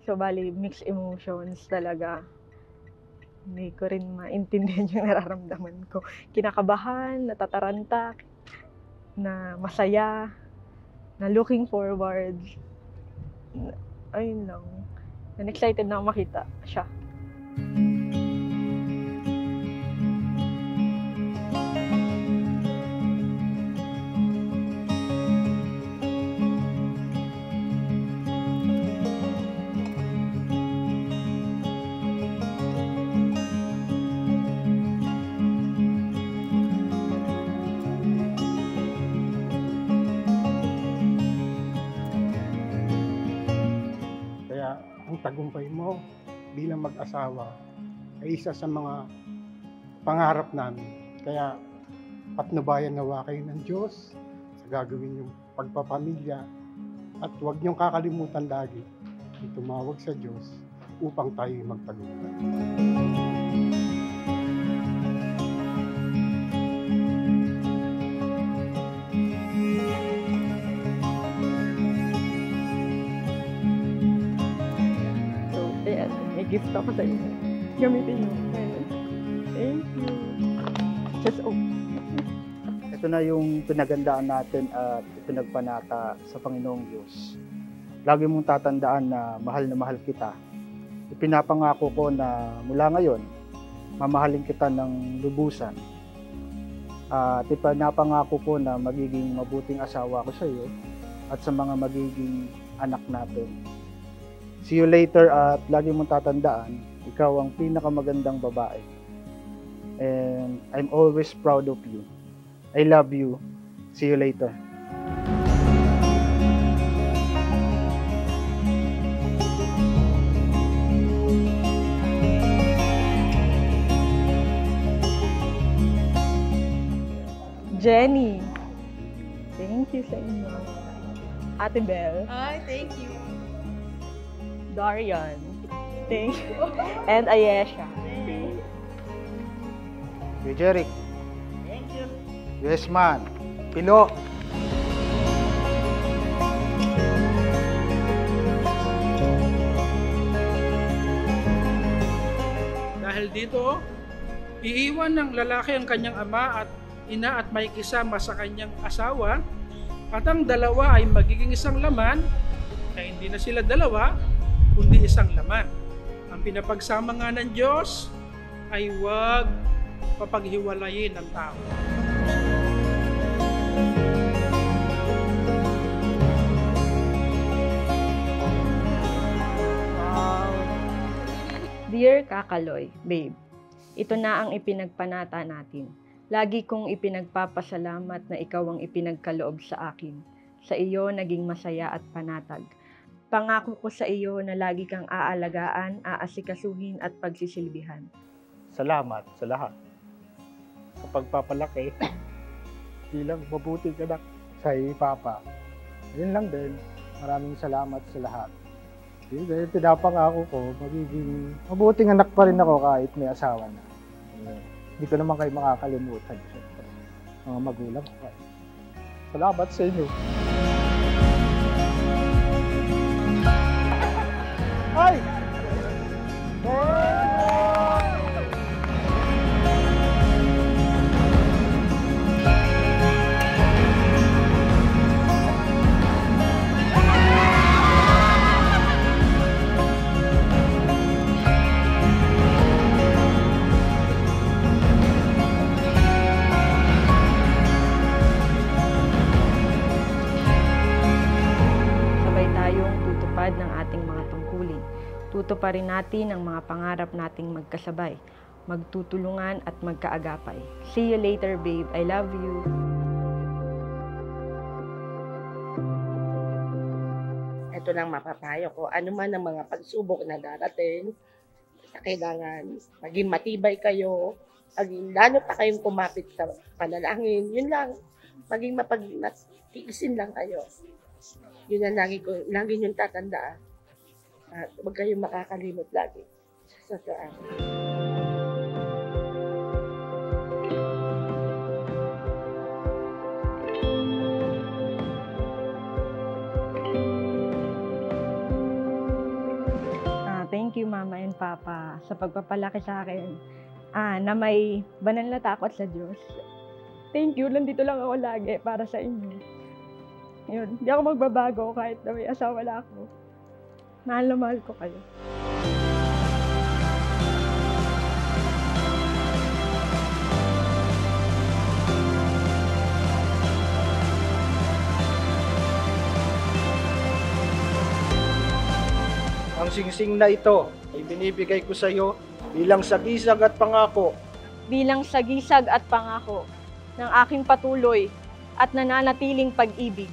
So, bali mixed emotions talaga. Hindi ko rin maintindihan yung nararamdaman ko. Kinakabahan, natataranta, na masaya, na looking forward. Ayun lang. And excited na ako makita siya. Kaya ang tagumpay mo bilang mag-asawa ay isa sa mga pangarap namin. Kaya patnubayan nawa kayo ng Diyos sa gagawin yung pagpapamilya at huwag niyong kakalimutan lagi yung tumawag sa Diyos upang tayo magtagumpay. So, ayan, may gift ako sa inyo. Gamitin mo. Ayan. Thank you. Just Ito na yung pinagandaan natin at pinagpanata sa Panginoong Diyos. Lagi mong tatandaan na mahal kita. Ipinapangako ko na mula ngayon, mamahalin kita ng lubusan. At ipinapangako ko na magiging mabuting asawa ko sa iyo at sa mga magiging anak natin. See you later at lagi mong tatandaan, ikaw ang pinakamagandang babae. And I'm always proud of you. I love you. See you later. Jenny. Thank you sa inyo. Ate Belle. Ay, thank you. Darian. Thank you. And Ayesha. Kuya Jeric. Thank you. Yes man. Pilo. Dahil dito, iiwan ng lalaki ang kanyang ama at ina at may kisama sa kanyang asawa, at ang dalawa ay magiging isang laman, kaya hindi na sila dalawa, kundi isang laman. Ang pinapagsama nga ng Diyos ay huwag papaghiwalayin ng tao. Wow. Dear Kakaloy, babe, ito na ang ipinagpanata natin. Lagi kong ipinagpapasalamat na ikaw ang ipinagkaloob sa akin. Sa iyo naging masaya at panatag. Pangako ko sa iyo na lagi kang aalagaan, aasikasuhin at pagsisilbihan. Salamat sa lahat. Sa pagpapalaki bilang mabuting anak sa Papa. Yun lang din. Maraming salamat sa lahat. Yun din, pinapangako ko, magiging mabuting anak pa rin ako kahit may asawa na. Hindi ko naman kayo makakalimutan. Siyempre, mga magulang ko. Salamat sa inyo. Ay! Sabay tayong tutupad ng ating mga tungkulin. Tutuparin natin ang mga pangarap nating magkasabay, magtutulungan at magkaagapay. See you later, babe. I love you. Ito lang mapapayo ko. Ano man ang mga pagsubok na darating, kailangan maging matibay kayo, maging lalo pa kayong kumapit sa panalangin. Yun lang. Maging matiisin lang kayo. Yun ang lagi niyong tatandaan. At huwag kayong makakalimot lagi sa amin. thank you Mama and Papa sa pagpapalaki sa akin na may banal na takot sa Diyos. Thank you, nandito lang ako lagi para sa inyo. Yun, hindi ako magbabago kahit na may asawa na ako. Mahal na mahal ko kayo. Ang singsing na ito ay binibigay ko sa iyo bilang sagisag at pangako Bilang sagisag at pangako ng aking patuloy at nananatiling pag-ibig.